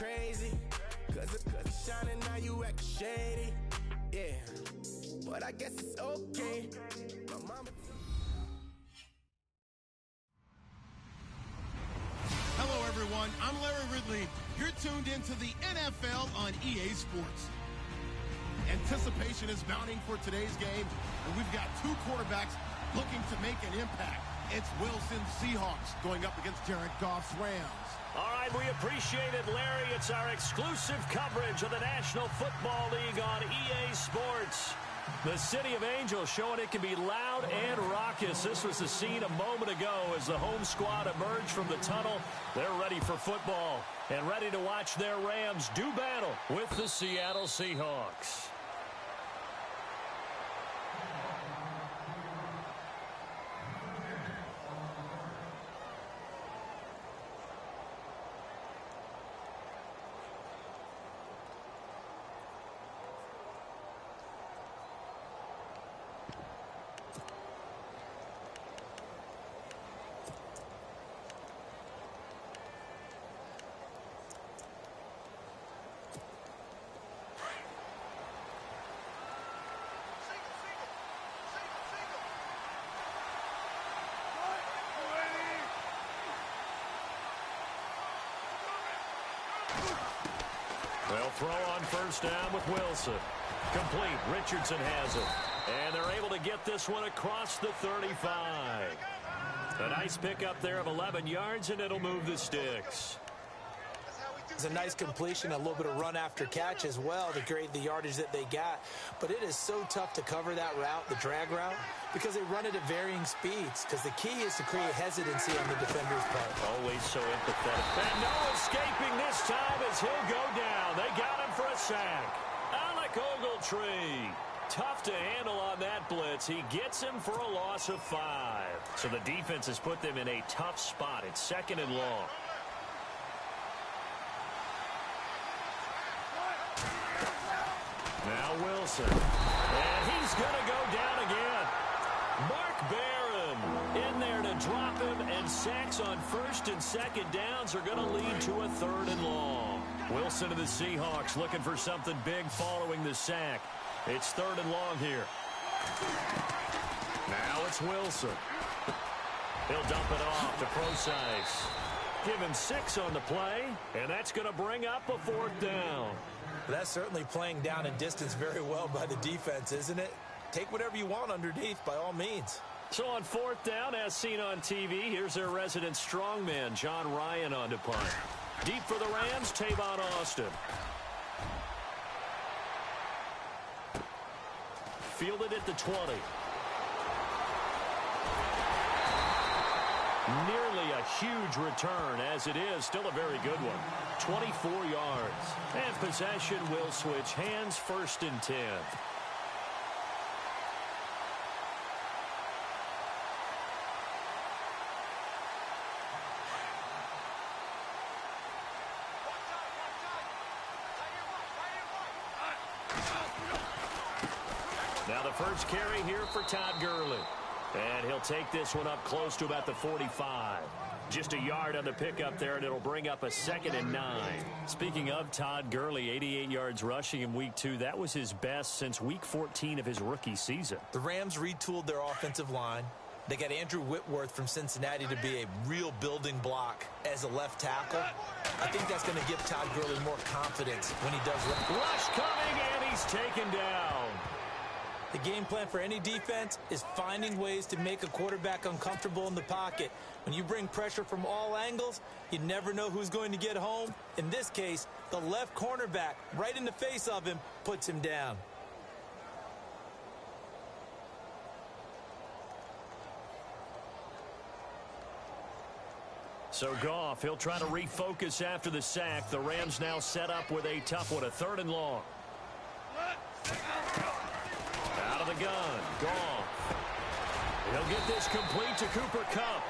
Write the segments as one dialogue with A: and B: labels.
A: crazy. Cause it's shining, now you act shady. Yeah, but I guess it's okay. My mama.
B: Hello, everyone. I'm Larry Ridley. You're tuned into the NFL on EA Sports. Anticipation is mounting for today's game, and we've got two quarterbacks looking to make an impact. It's Wilson Seahawks going up against Jared Goff's Rams.
C: All right, we appreciate it, Larry. It's our exclusive coverage of the National Football League on EA Sports. The City of Angels showing it can be loud and raucous. This was the scene a moment ago as the home squad emerged from the tunnel. They're ready for football and ready to watch their Rams do battle with the Seattle Seahawks. They'll throw on first down with Wilson. Complete. Richardson has it. And they're able to get this one across the 35. A nice pickup there of 11 yards, and it'll move the sticks.
D: It's a nice completion, a little bit of run after catch as well to create the yardage that they got. But it is so tough to cover that route, the drag route, because they run it at varying speeds. Because the key is to create hesitancy on the defender's part.
C: Always so empathetic. And no escaping this time as he'll go down. They got him for a sack. Alec Ogletree. Tough to handle on that blitz. He gets him for a loss of 5. So the defense has put them in a tough spot. It's 2nd and long. Now Wilson. And he's going to go down again. Mark Barron in there to drop him, and sacks on 1st and 2nd downs are going to lead to a 3rd and long. Wilson of the Seahawks looking for something big following the sack. It's 3rd and long here. Now it's Wilson. He'll dump it off to Procise. Give him 6 on the play, and that's going to bring up a 4th down.
D: That's certainly playing down and distance very well by the defense, isn't it? Take whatever you want underneath by all means.
C: So on 4th down, as seen on TV, here's their resident strongman, John Ryan, on to punt. Deep for the Rams, Tavon Austin. Fielded at the 20. Nearly a huge return, as it is still a very good one. 24 yards. And possession will switch hands, 1st and 10. Now the first carry here for Todd Gurley. And he'll take this one up close to about the 45. Just a yard on the pickup there, and it'll bring up a 2nd and 9. Speaking of Todd Gurley, 88 yards rushing in Week 2. That was his best since Week 14 of his rookie season.
D: The Rams retooled their offensive line. They got Andrew Whitworth from Cincinnati to be a real building block as a left tackle. I think that's going to give Todd Gurley more confidence when he does.
C: Rush coming, and he's taken down.
D: The game plan for any defense is finding ways to make a quarterback uncomfortable in the pocket. When you bring pressure from all angles, you never know who's going to get home. In this case, the left cornerback, right in the face of him, puts him down.
C: So Goff, he'll try to refocus after the sack. The Rams now set up with a tough one, a 3rd and long. Out of the gun, Goff. He'll get this complete to Cooper Kupp.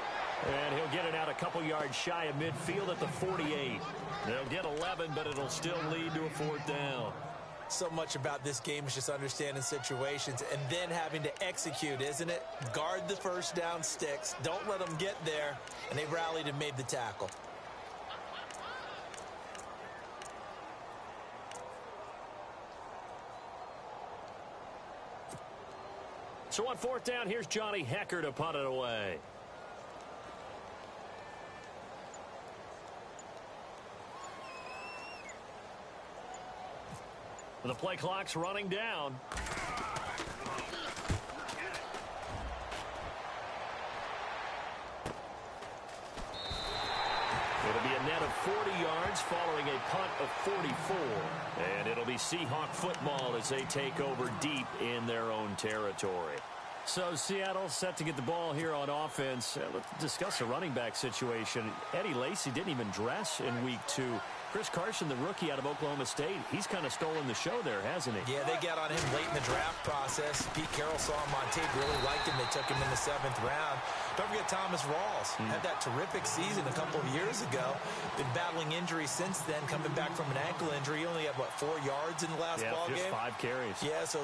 C: And he'll get it out a couple yards shy of midfield at the 48. They'll get 11, but it'll still lead to a 4th down.
D: So much about this game is just understanding situations and then having to execute, isn't it? Guard the first down sticks. Don't let them get there. And they rallied and made the tackle.
C: So on fourth down, here's Johnny Hecker to punt it away. The play clock's running down. It'll be a net of 40 yards following a punt of 44. And it'll be Seahawk football as they take over deep in their own territory. So Seattle set to get the ball here on offense. Let's discuss the running back situation. Eddie Lacy didn't even dress in week 2. Chris Carson, the rookie out of Oklahoma State, he's kind of stolen the show there, hasn't he?
D: Yeah, they got on him late in the draft process. Pete Carroll saw him on tape, really liked him. They took him in the 7th round. Don't forget Thomas Rawls. Had that terrific season a couple of years ago. Been battling injuries since then, coming back from an ankle injury. He only had, 4 yards in the last ball game?
C: 5 carries. Yeah,
D: so,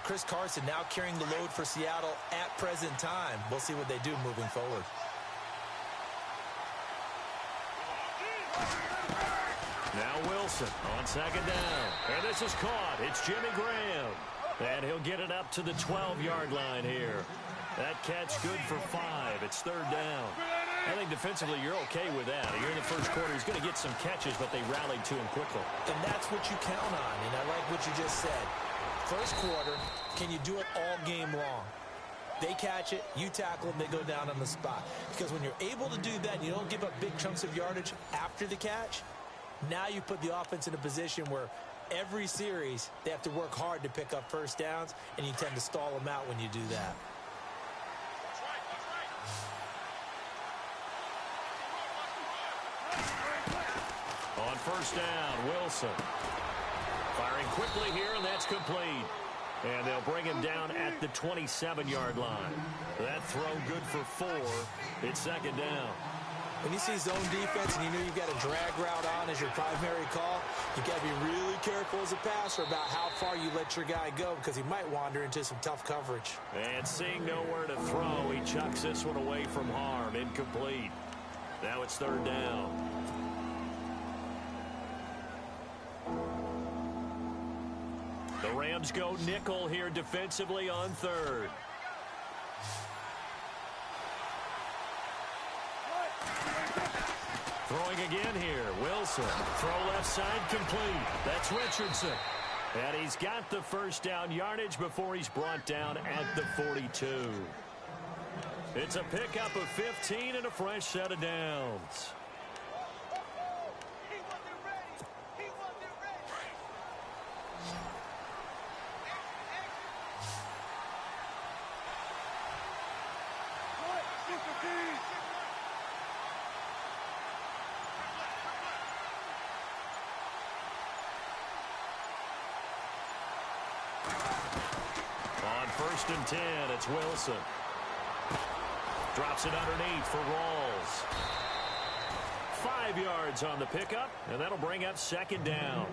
D: Chris Carson now carrying the load for Seattle at present time. We'll see what they do moving forward.
C: Now Wilson on second down. And this is caught. It's Jimmy Graham. And he'll get it up to the 12-yard line here. That catch good for 5. It's third down. I think defensively you're okay with that. You're in the first quarter. He's going to get some catches, but they rallied to him quickly.
D: And that's what you count on. And I like what you just said. First quarter, can you do it all game long? They catch it, you tackle them, they go down on the spot. Because when you're able to do that and you don't give up big chunks of yardage after the catch, now you put the offense in a position where every series they have to work hard to pick up first downs, and you tend to stall them out when you do that.
C: On first down, Wilson. Firing quickly here, and that's complete. And they'll bring him down at the 27-yard line. That throw good for 4. It's second down.
D: When you see zone defense and you know you've got a drag route on as your primary call, you've got to be really careful as a passer about how far you let your guy go because he might wander into some tough coverage.
C: And seeing nowhere to throw, he chucks this one away from harm. Incomplete. Now it's third down. The Rams go nickel here defensively on third. Throwing again here. Wilson. Throw left side complete. That's Richardson. And he's got the first down yardage before he's brought down at the 42. It's a pickup of 15 and a fresh set of downs. First and 10, it's Wilson. Drops it underneath for Rawls. 5 yards on the pickup, and that'll bring up second down.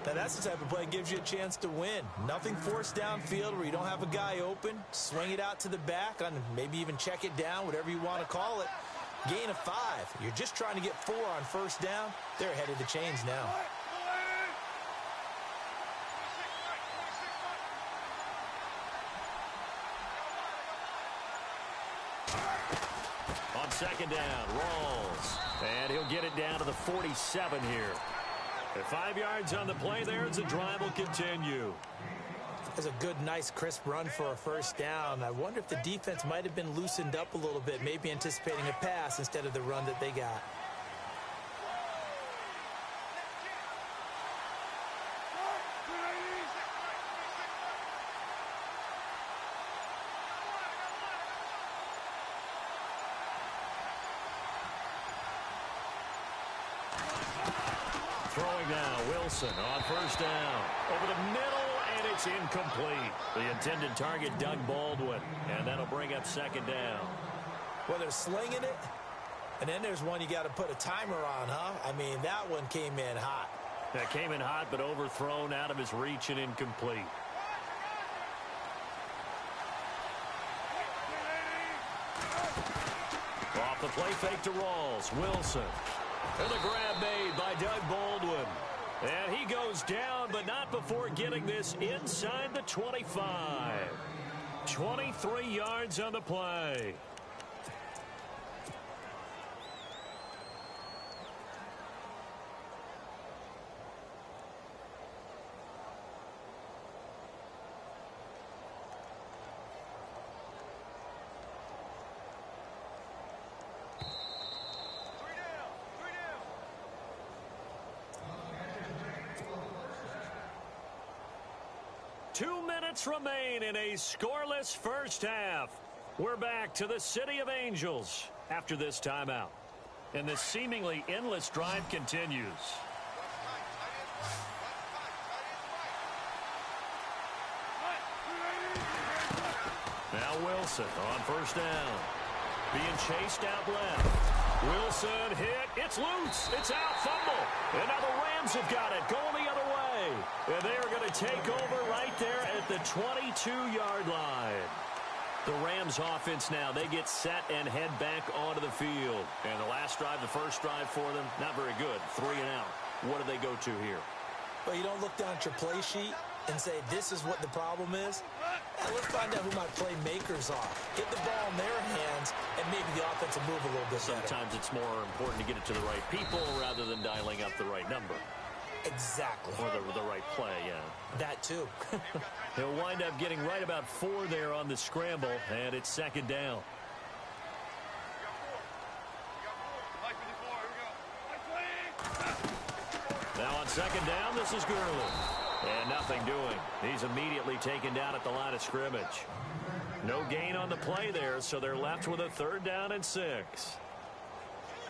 D: Now that's the type of play that gives you a chance to win. Nothing forced downfield where you don't have a guy open. Swing it out to the back, on maybe even check it down, whatever you want to call it. Gain of 5. You're just trying to get 4 on first down. They're ahead of the chains now.
C: Second down, Rawls. And he'll get it down to the 47 here. At 5 yards on the play there, as the drive will continue.
D: That's a good, nice, crisp run for a first down. I wonder if the defense might have been loosened up a little bit, maybe anticipating a pass instead of the run that they got.
C: Throwing now, Wilson on first down. Over the middle, and it's incomplete. The intended target, Doug Baldwin. And that'll bring up second down.
D: Well, they're slinging it. And then there's one you got to put a timer on, huh? I mean, that one came in hot.
C: That came in hot, but overthrown out of his reach and incomplete. Off the play fake to Rawls. Wilson. And the grab made by Doug Baldwin. And he goes down, but not before getting this inside the 25. 23 yards on the play. Two minutes remain in a scoreless first half. We're back to the City of Angels after this timeout. And the seemingly endless drive continues. Now Wilson on first down. Being chased out left. Wilson hit. It's loose. It's out. Fumble. And now the Rams have got it. Going the other way. And they are going to take over right there at the 22-yard line. The Rams offense now, they get set and head back onto the field. And the last drive, the first drive for them, not very good. 3 and out. What do they go to here?
D: Well, you don't look down at your play sheet and say, this is what the problem is. Let's find out who my playmakers are. Get the ball in their hands, and maybe the offense will move a little bit better.
C: Sometimes it's more important to get it to the right people rather than dialing up the right number.
D: Exactly.
C: Or the right play, yeah.
D: That too.
C: He'll wind up getting right about 4 there on the scramble, and it's second down. Now on second down, this is Gurley. And nothing doing. He's immediately taken down at the line of scrimmage. No gain on the play there, so they're left with a 3rd down and 6.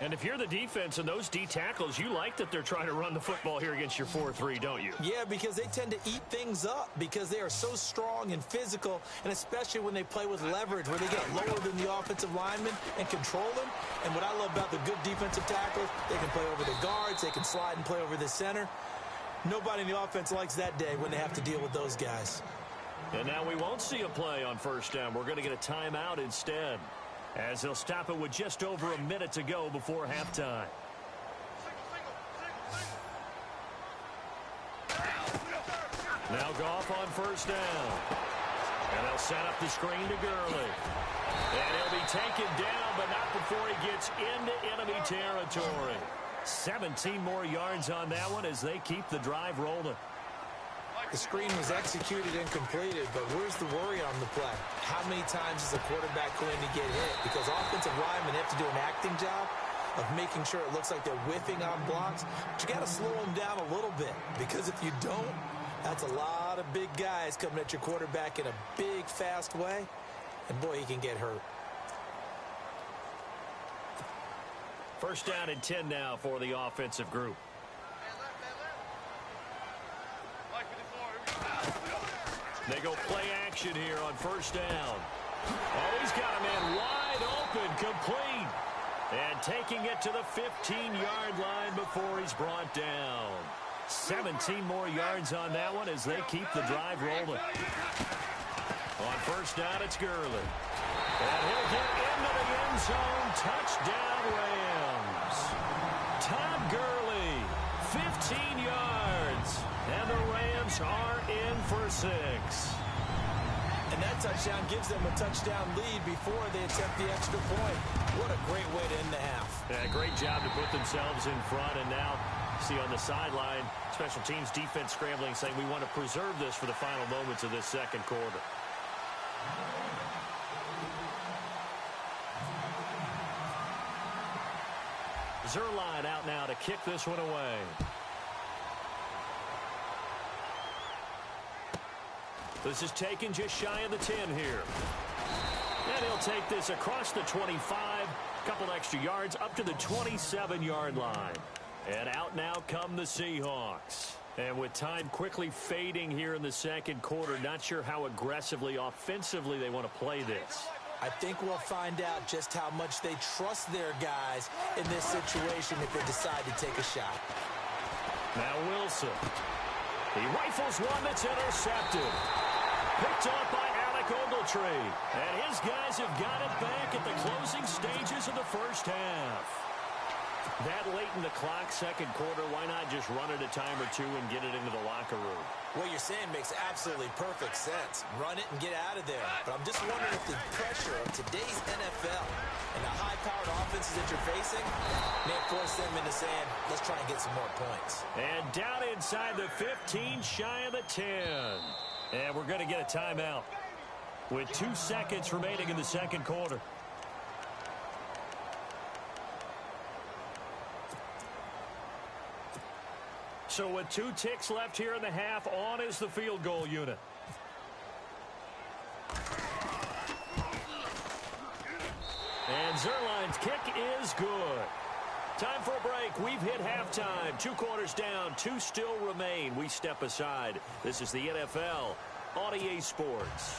C: And if you're the defense and those D tackles, you like that they're trying to run the football here against your 4-3, don't you?
D: Yeah, because they tend to eat things up because they are so strong and physical, and especially when they play with leverage where they get lower than the offensive linemen and control them. And what I love about the good defensive tackles, they can play over the guards, they can slide and play over the center. Nobody in the offense likes that day when they have to deal with those guys.
C: And now we won't see a play on first down. We're going to get a timeout instead, as they'll stop it with just over a minute to go before halftime. Now Goff on first down. And they'll set up the screen to Gurley. And he'll be taken down, but not before he gets into enemy territory. 17 more yards on that one as they keep the drive rolling.
D: The screen was executed and completed, but where's the worry on the play? How many times is a quarterback going to get hit? Because offensive linemen have to do an acting job of making sure it looks like they're whiffing on blocks. But you got to slow them down a little bit, because if you don't, that's a lot of big guys coming at your quarterback in a big, fast way. And boy, he can get hurt.
C: First down and 10 now for the offensive group. They go play action here on first down. Oh, he's got a man wide open, complete. And taking it to the 15-yard line before he's brought down. 17 more yards on that one as they keep the drive rolling. On first down, it's Gurley. And he'll get into the end zone. Touchdown, Rams. Todd Gurley, 15 yards. And the Rams are in for 6.
D: And that touchdown gives them a touchdown lead before they attempt the extra point. What a great way to end the half.
C: Yeah, great job to put themselves in front. And now, see on the sideline, special teams defense scrambling, saying we want to preserve this for the final moments of this second quarter. Zerline out now to kick this one away. This is taken just shy of the 10 here. And he'll take this across the 25, couple extra yards up to the 27-yard line. And out now come the Seahawks. And with time quickly fading here in the second quarter, not sure how aggressively, offensively they want to play this.
D: I think we'll find out just how much they trust their guys in this situation if they decide to take a shot.
C: Now Wilson. He rifles one that's intercepted. Picked up by Alec Ogletree. And his guys have got it back at the closing stages of the first half. That late in the clock, second quarter, why not just run it a time or two and get it into the locker room?
D: What you're saying makes absolutely perfect sense. Run it and get out of there. But I'm just wondering if the pressure of today's NFL and the high-powered offenses that you're facing may force them into saying, let's try and get some more points.
C: And down inside the 15, shy of the 10. And we're going to get a timeout with 2 seconds remaining in the second quarter. So with 2 ticks left here in the half, on is the field goal unit. And Zerline's kick is good. Time for a break. We've hit halftime. 2 quarters down, 2 still remain. We step aside. This is the NFL on EA Sports.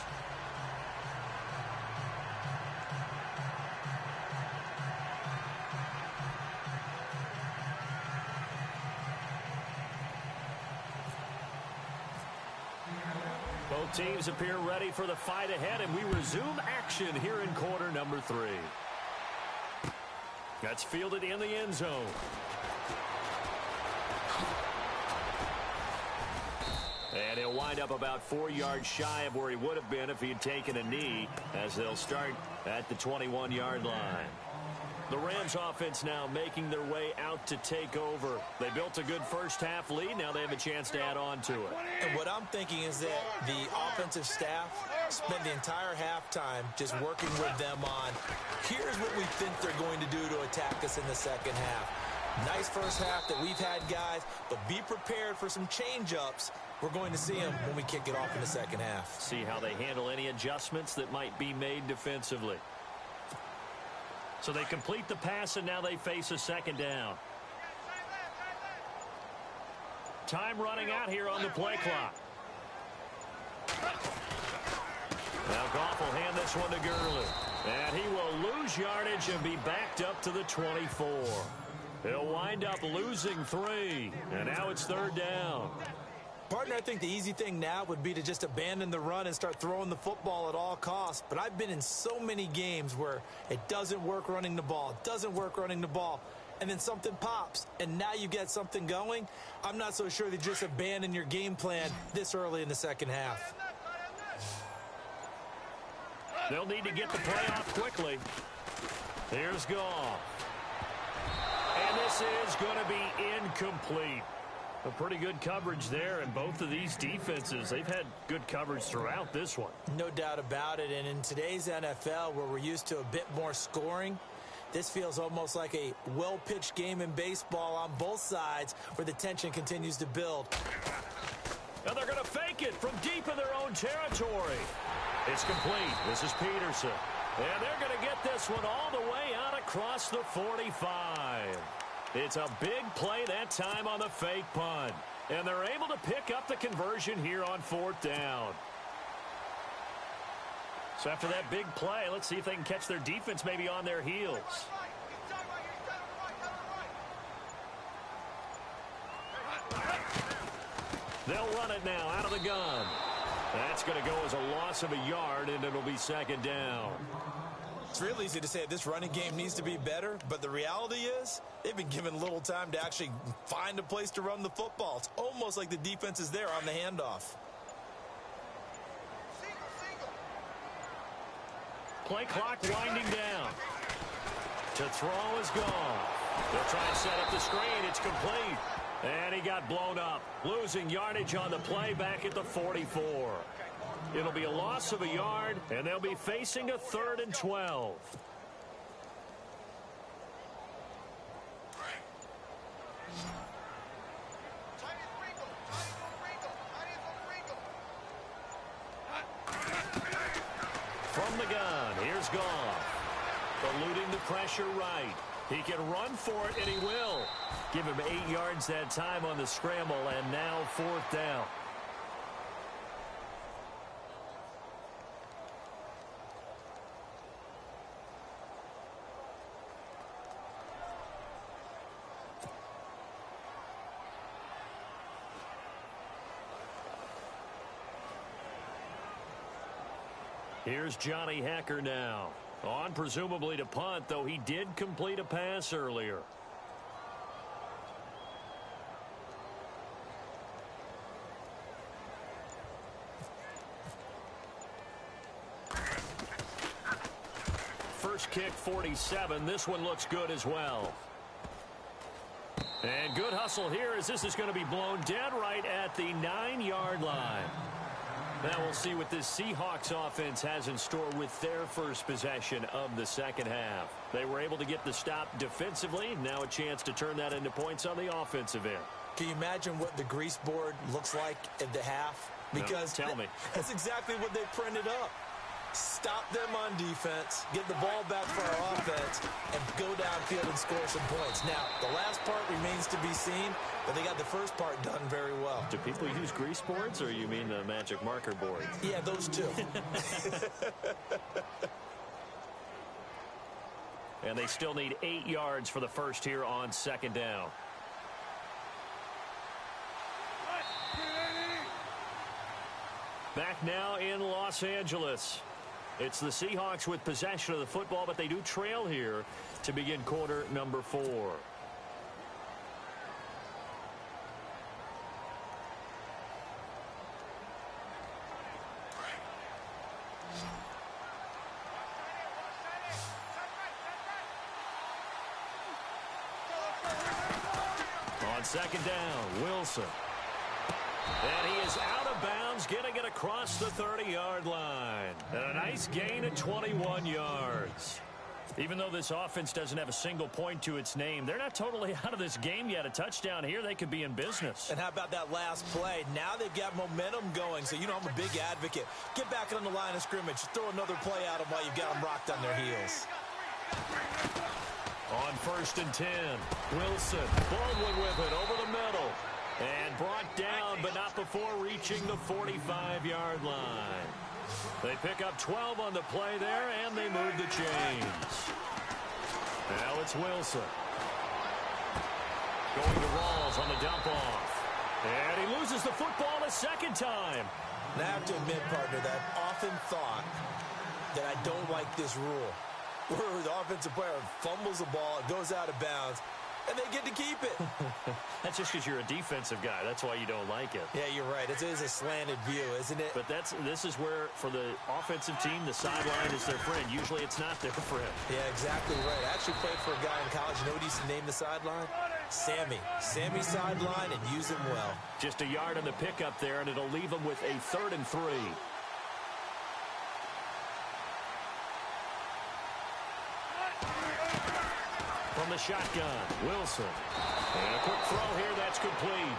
C: Both teams appear ready for the fight ahead, and we resume action here in quarter number 3. That's fielded in the end zone. And he'll wind up about 4 yards shy of where he would have been if he had taken a knee, as they'll start at the 21-yard line. The Rams offense now making their way out to take over. They built a good first-half lead. Now they have a chance to add on to it.
D: And what I'm thinking is that the offensive staff spent the entire halftime just working with them on, here's what we think they're going to do to attack us in the second half. Nice first half that we've had, guys, but be prepared for some change-ups. We're going to see them when we kick it off in the second half.
C: See how they handle any adjustments that might be made defensively. So they complete the pass, and now they face a second down. Time running out here on the play clock. Now Goff will hand this one to Gurley. And he will lose yardage and be backed up to the 24. He'll wind up losing 3. And now it's third down.
D: Partner, I think the easy thing now would be to just abandon the run and start throwing the football at all costs. But I've been in so many games where it doesn't work running the ball, and then something pops, and now you get something going. I'm not so sure that just abandon your game plan this early in the second half.
C: They'll need to get the play off quickly. Here's Goff. And this is going to be incomplete. A pretty good coverage there, and both of these defenses, they've had good coverage throughout this one.
D: No doubt about it, and in today's NFL, where we're used to a bit more scoring, this feels almost like a well-pitched game in baseball on both sides where the tension continues to build.
C: And they're going to fake it from deep in their own territory. It's complete. This is Peterson. And they're going to get this one all the way out across the 45. It's a big play that time on the fake punt. And they're able to pick up the conversion here on 4th down. So after that big play, let's see if they can catch their defense maybe on their heels. They'll run it now out of the gun. That's going to go as a loss of a yard, and it'll be second down.
D: It's real easy to say this running game needs to be better, but the reality is they've been given little time to actually find a place to run the football. It's almost like the defense is there on the handoff.
C: Play clock winding down. To throw is gone. They'll try and set up the screen. It's complete. And he got blown up. Losing yardage on the play back at the 44. It'll be a loss of a yard, and they'll be facing a 3rd and 12. From the gun, here's Goff. Eluding the pressure right. He can run for it, and he will. Give him 8 yards that time on the scramble, and now 4th down. Here's Johnny Hacker now. On presumably to punt, though he did complete a pass earlier. first kick 47. This one looks good as well. And good hustle here as this is going to be blown dead right at the 9-yard line. Now we'll see what this Seahawks offense has in store with their first possession of the second half. They were able to get the stop defensively. Now a chance to turn that into points on the offensive end.
D: Can you imagine what the grease board looks like at the half? Because
C: no, tell me.
D: That's exactly what they printed up. Stop them on defense, get the ball back for our offense, and go downfield and score some points. Now, the last part remains to be seen, but they got the first part done very well.
C: Do people use grease boards, or you mean the magic marker boards?
D: Yeah, those two.
C: And they still need 8 yards for the first here on second down. Back now in Los Angeles. It's the Seahawks with possession of the football, but they do trail here to begin quarter number 4. On second down, Wilson. And he is out of bounds, getting it across the 30-yard line. And a nice gain at 21 yards. Even though this offense doesn't have a single point to its name, they're not totally out of this game yet. A touchdown here, they could be in business.
D: And how about that last play? Now they've got momentum going, so you know I'm a big advocate. Get back on the line of scrimmage. Throw another play at them while you've got them rocked on their heels.
C: On first and 10, Wilson. Baldwin with it over the middle. And brought down, but not before reaching the 45-yard line. They pick up 12 on the play there, and they move the chains. Now it's Wilson. Going to Rawls on the dump-off. And he loses the football a second time.
D: And I have to admit, partner, that I've often thought that I don't like this rule, where the offensive player fumbles the ball, it goes out of bounds, and they get to keep it.
C: That's just because you're a defensive guy. That's why you don't like it.
D: Yeah, you're right. It is a slanted view, isn't it?
C: But this is where, for the offensive team, the sideline is their friend. Usually it's not their friend.
D: Yeah, exactly right. I actually played for a guy in college. You know what he used to name the sideline? Sammy. Sammy sideline, and use him well. Just a yard on the pickup there, and it'll leave him with a 3rd and 3. From the shotgun, Wilson. And a quick throw here, that's complete.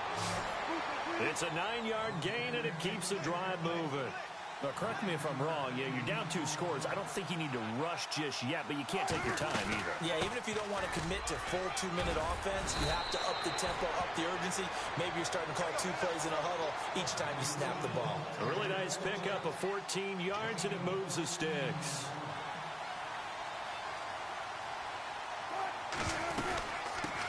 D: It's a 9-yard gain, and it keeps the drive moving. Now, correct me if I'm wrong. Yeah, you're down 2 scores. I don't think you need to rush just yet, but you can't take your time either. Yeah, even if you don't want to commit to full 2-minute offense, you have to up the tempo, up the urgency. Maybe you're starting to call 2 plays in a huddle each time you snap the ball. A really nice pickup of 14 yards, and it moves the sticks.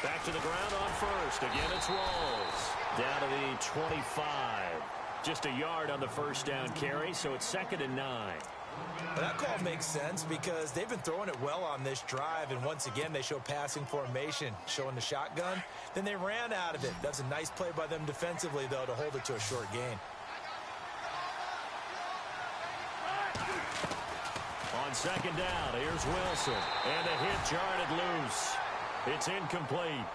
D: Back to the ground on first. Again, it's Rawls. Down to the 25. Just a yard on the first down carry, so it's 2nd and 9. Well, that call makes sense because they've been throwing it well on this drive, and once again, they show passing formation, showing the shotgun. Then they ran out of it. That's a nice play by them defensively, though, to hold it to a short gain. On second down, here's Wilson. And a hit jarred loose. It's incomplete.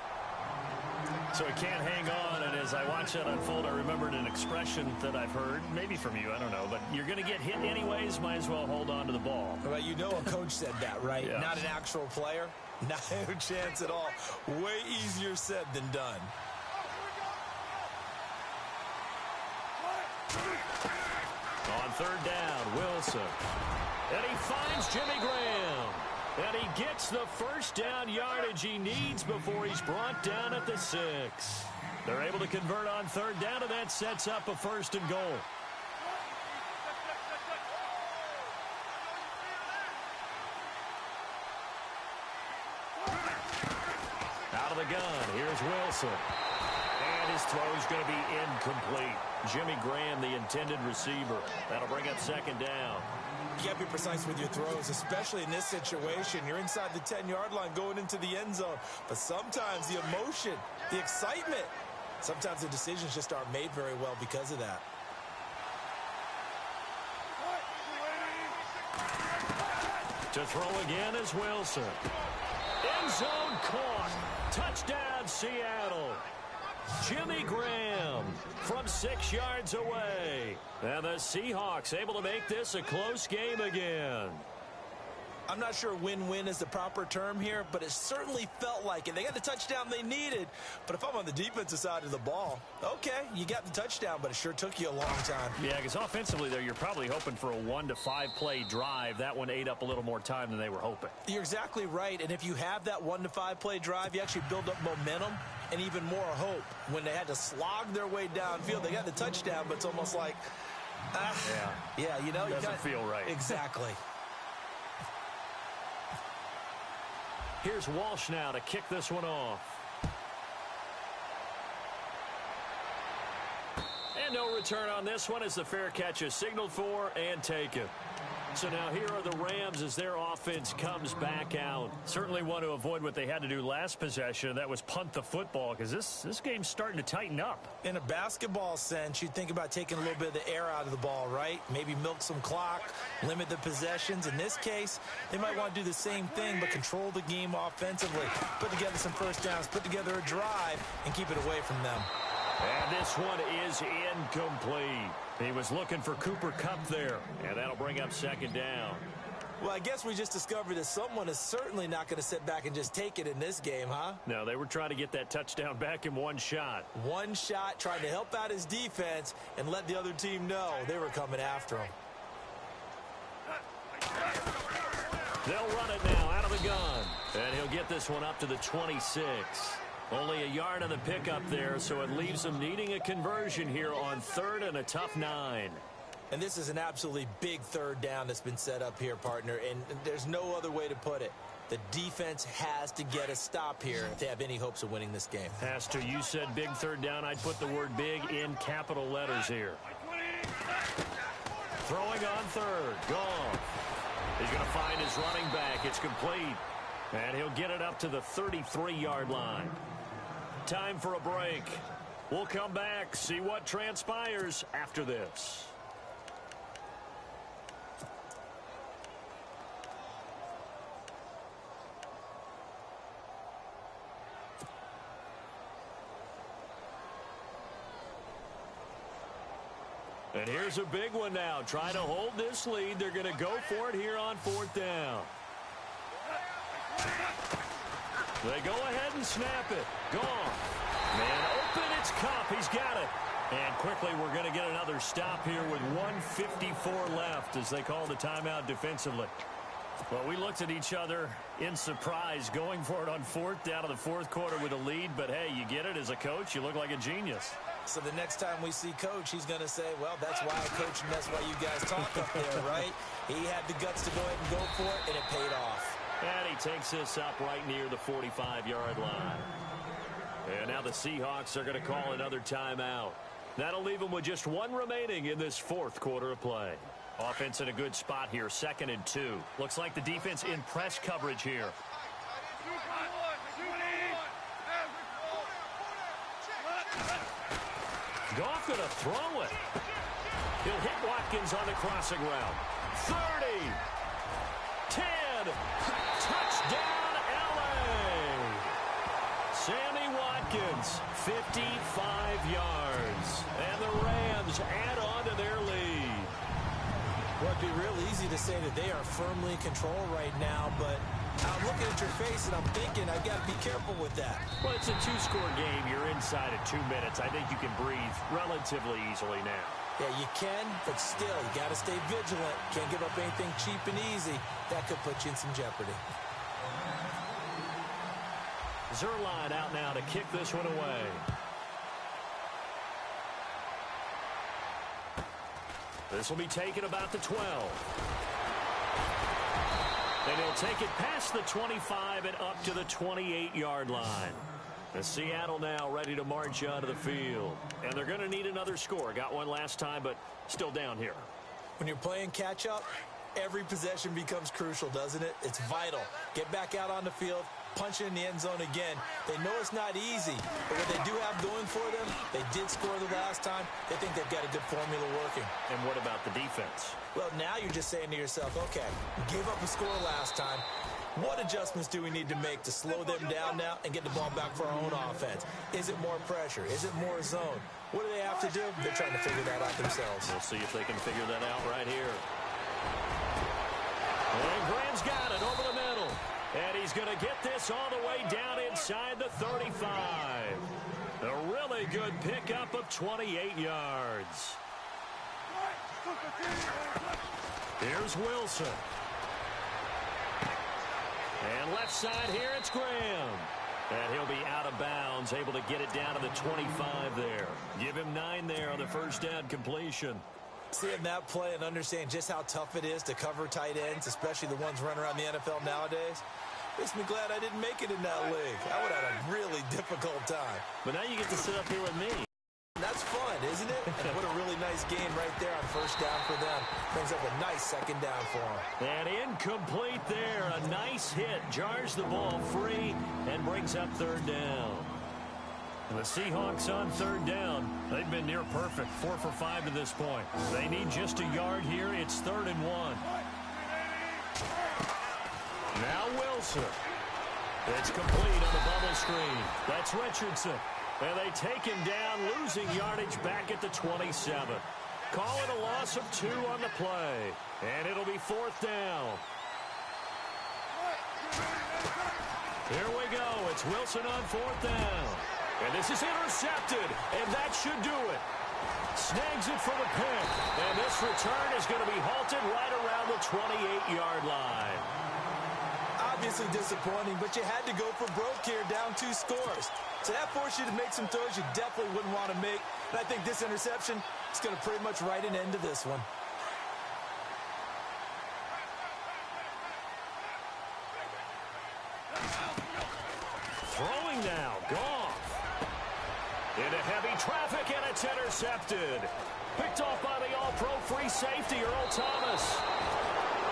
D: So he can't hang on, and as I watch that unfold, I remembered an expression that I've heard, maybe from you, I don't know, but you're going to get hit anyways, might as well hold on to the ball. Well, you know a coach said that, right? Yeah. Not an actual player? Not a chance at all. Way easier said than done. On third down, Wilson. And he finds Jimmy Graham. And he gets the first down yardage he needs before he's brought down at the 6. They're able to convert on third down, and that sets up a 1st and goal. Out of the gun, here's Wilson. And his throw is going to be incomplete. Jimmy Graham, the intended receiver. That'll bring up 2nd down. You got to be precise with your throws, especially in this situation. You're inside the 10-yard line going into the end zone. But sometimes the emotion, the excitement, sometimes the decisions just aren't made very well because of that.
C: To throw again is Wilson. End zone caught. Touchdown, Seattle. Jimmy Graham from 6 yards away. And the Seahawks able to make this a close game again.
D: I'm not sure win-win is the proper term here, but it certainly felt like it. They got the touchdown they needed, but if I'm on the defensive side of the ball, okay, you got the touchdown, but it sure took you a long time.
C: Yeah, because offensively there, you're probably hoping for a 1 to 5 play drive. That one ate up a little more time than they were hoping.
D: You're exactly right, and if you have that 1 to 5 play drive, you actually build up momentum and even more hope. When they had to slog their way downfield, they got the touchdown, but it's almost like, yeah, you know,
C: doesn't feel right.
D: Exactly.
C: Here's Walsh now to kick this one off. And no return on this one as the fair catch is signaled for and taken. So now here are the Rams as their offense comes back out. Certainly want to avoid what they had to do last possession. That was punt the football because this game's starting to tighten up.
D: In a basketball sense, you think about taking a little bit of the air out of the ball, right? Maybe milk some clock, limit the possessions. In this case, they might want to do the same thing but control the game offensively. Put together some first downs, put together a drive, and keep it away from them.
C: And this one is incomplete. He was looking for Cooper Kupp there, and that'll bring up second down.
D: Well, I guess we just discovered that someone is certainly not going to sit back and just take it in this game, huh?
C: No, they were trying to get that touchdown back in one shot.
D: One shot, trying to help out his defense and let the other team know they were coming after him.
C: They'll run it now out of the gun, and he'll get this one up to the 26. Only a yard on the pickup there, so it leaves them needing a conversion here on 3rd and a tough 9.
D: And this is an absolutely big third down that's been set up here, partner, and there's no other way to put it. The defense has to get a stop here if they have any hopes of winning this game.
C: Has to. You said big third down. I'd put the word big in capital letters here. Throwing on 3rd. Gone. He's going to find his running back. It's complete. And he'll get it up to the 33-yard line. Time for a break. We'll come back, see what transpires after this. And here's a big one now. Trying to hold this lead. They're going to go for it here on 4th down. They go ahead and snap it. Gone. Man open, it's Kupp. He's got it. And quickly we're going to get another stop here with 1:54 left as they call the timeout defensively. Well, we looked at each other in surprise going for it on 4th down of the 4th quarter with a lead. But, hey, you get it as a coach. You look like a genius.
D: So the next time we see Coach, he's going to say, well, that's why I coach and that's why you guys talk up there, right? He had the guts to go ahead and go for it, and it paid off.
C: And he takes this up right near the 45-yard line. And now the Seahawks are going to call another timeout. That'll leave them with just 1 remaining in this 4th quarter of play. Offense in a good spot here, 2nd and 2. Looks like the defense in press coverage here. Goff going to throw it. He'll hit Watkins on the crossing route. 30. 10. Touchdown, L.A. Sammy Watkins, 55 yards. And the Rams add on to their lead.
D: Well, it'd be real easy to say that they are firmly in control right now, but I'm looking at your face and I'm thinking I've got to be careful with that.
C: Well, it's a 2-score game. You're inside of 2 minutes. I think you can breathe relatively easily now.
D: Yeah, you can, but still, you got to stay vigilant. Can't give up anything cheap and easy. That could put you in some jeopardy.
C: Zerline out now to kick this one away. This will be taken about the 12. And he'll take it past the 25 and up to the 28-yard line. And Seattle now ready to march onto the field. And they're going to need another score. Got one last time, but still down here.
D: When you're playing catch-up, every possession becomes crucial, doesn't it? It's vital. Get back out on the field, punch it in the end zone again. They know it's not easy, but what they do have going for them, they did score the last time, they think they've got a good formula working.
C: And what about the defense?
D: Well, now you're just saying to yourself, okay, gave up a score last time. What adjustments do we need to make to slow them down now and get the ball back for our own offense? Is it more pressure? Is it more zone? What do they have to do? They're trying to figure that out themselves.
C: We'll see if they can figure that out right here. And Graham's got it over the middle. And he's going to get this all the way down inside the 35. A really good pickup of 28 yards. Here's Wilson. And left side here, it's Graham. And he'll be out of bounds, able to get it down to the 25 there. Give him 9 there on the first down completion.
D: Seeing that play and understand just how tough it is to cover tight ends, especially the ones running around the NFL nowadays, makes me glad I didn't make it in that league. I would have had a really difficult time.
C: But now you get to sit up here with me.
D: That's fun, isn't it? And what a really nice game right there on first down for them. Brings up a nice second down for them.
C: And incomplete there. A nice hit. Jars the ball free and brings up third down. And the Seahawks on third down. They've been near perfect. 4 for 5 to this point. They need just a yard here. It's 3rd and 1. Now Wilson. It's complete on the bubble screen. That's Richardson. And they take him down, losing yardage back at the 27. Call it a loss of 2 on the play. And it'll be 4th down. Here we go. It's Wilson on 4th down. And this is intercepted. And that should do it. Snags it for the pick. And this return is going to be halted right around the 28-yard line.
D: Obviously disappointing, but you had to go for broke here, down 2 scores. So that forced you to make some throws you definitely wouldn't want to make. And I think this interception is going to pretty much write an end to this one.
C: Throwing now, Goff. Into heavy traffic, and it's intercepted. Picked off by the all-pro free safety, Earl Thomas.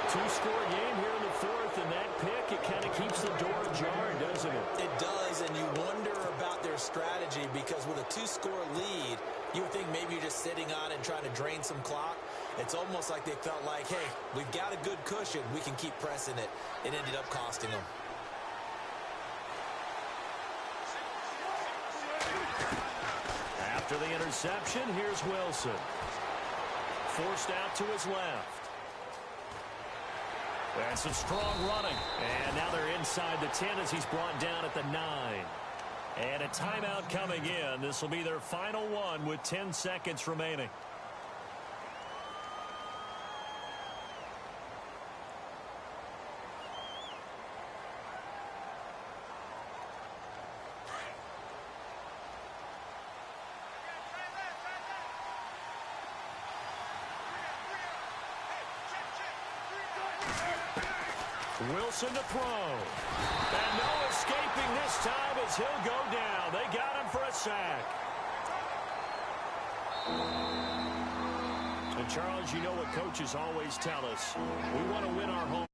C: 2-score game here in the 4th, and that pick, it kind of keeps the door ajar, doesn't it?
D: It does, and you wonder about their strategy because with a 2-score lead, you would think maybe you're just sitting on it and trying to drain some clock. It's almost like they felt like, hey, we've got a good cushion. We can keep pressing it. It ended up costing them.
C: After the interception, here's Wilson. Forced out to his left. That's some strong running. And now they're inside the 10 as he's brought down at the 9. And a timeout coming in. This will be their final one with 10 seconds remaining. Wilson to throw. And no escaping this time as he'll go down. They got him for a sack. And Charles, you know what coaches always tell us. We want to win our home.